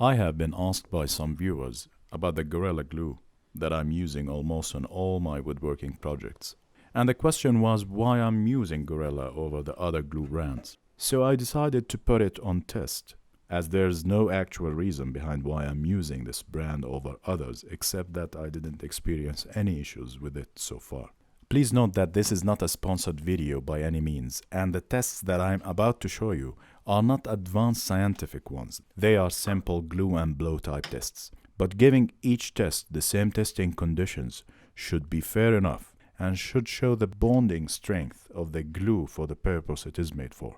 I have been asked by some viewers about the Gorilla Glue that I'm using almost on all my woodworking projects. And the question was why I'm using Gorilla over the other glue brands. So I decided to put it on test, as there's no actual reason behind why I'm using this brand over others, except that I didn't experience any issues with it so far. Please note that this is not a sponsored video by any means, and the tests that I'm about to show you are not advanced scientific ones. They are simple glue and blow type tests. But giving each test the same testing conditions should be fair enough and should show the bonding strength of the glue for the purpose it is made for.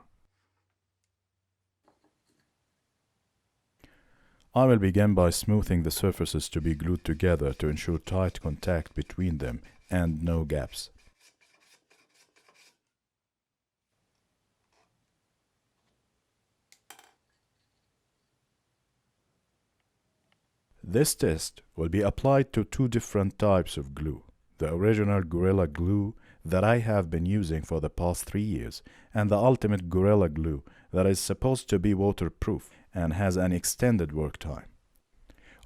I will begin by smoothing the surfaces to be glued together to ensure tight contact between them and no gaps. This test will be applied to two different types of glue. The original Gorilla Glue that I have been using for the past 3 years and the Ultimate Gorilla Glue that is supposed to be waterproof and has an extended work time.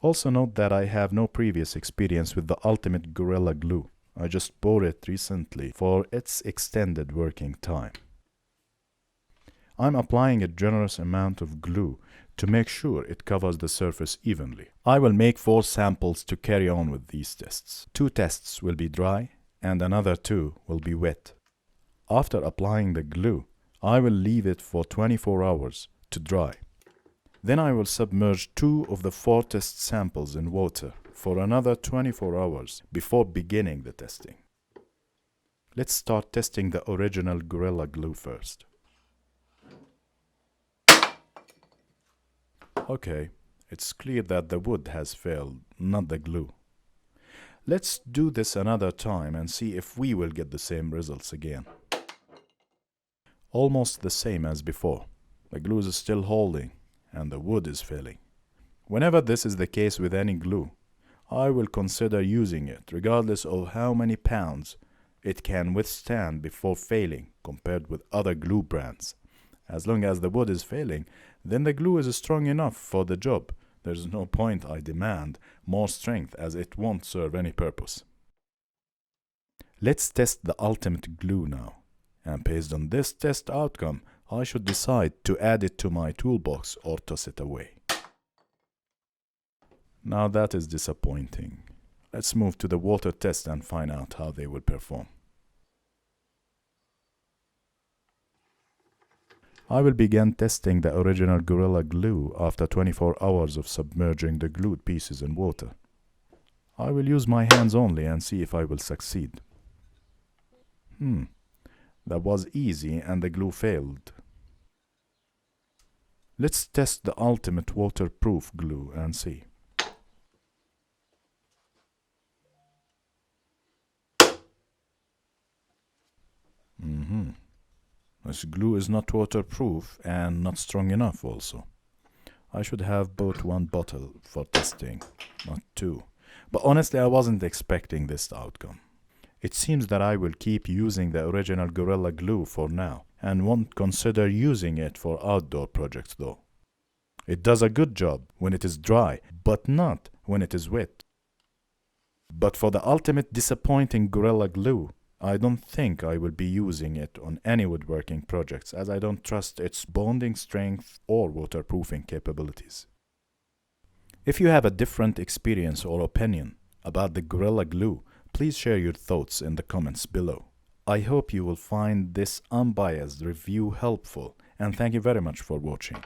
Also note that I have no previous experience with the Ultimate Gorilla Glue. I just bought it recently for its extended working time. I'm applying a generous amount of glue to make sure it covers the surface evenly. I will make 4 samples to carry on with these tests. 2 tests will be dry and another 2 will be wet. After applying the glue, I will leave it for 24 hours to dry. Then I will submerge 2 of the 4 test samples in water for another 24 hours before beginning the testing. Let's start testing the original Gorilla Glue first. Okay, it's clear that the wood has failed, not the glue. Let's do this another time and see if we will get the same results again. Almost the same as before. The glue is still holding and the wood is failing. Whenever this is the case with any glue, I will consider using it regardless of how many pounds it can withstand before failing compared with other glue brands. As long as the wood is failing, then the glue is strong enough for the job. There's no point I demand more strength as it won't serve any purpose. Let's test the Ultimate Glue now. And based on this test outcome, I should decide to add it to my toolbox or toss it away. Now that is disappointing. Let's move to the water test and find out how they will perform. I will begin testing the original Gorilla Glue after 24 hours of submerging the glued pieces in water. I will use my hands only and see if I will succeed. That was easy and the glue failed. Let's test the Ultimate Waterproof Glue and see. This glue is not waterproof and not strong enough also. I should have bought 1 bottle for testing, not 2. But honestly, I wasn't expecting this outcome. It seems that I will keep using the original Gorilla Glue for now and won't consider using it for outdoor projects though. It does a good job when it is dry, but not when it is wet. But for the ultimate disappointing Gorilla Glue, I don't think I will be using it on any woodworking projects as I don't trust its bonding strength or waterproofing capabilities. If you have a different experience or opinion about the Gorilla Glue, please share your thoughts in the comments below. I hope you will find this unbiased review helpful and thank you very much for watching.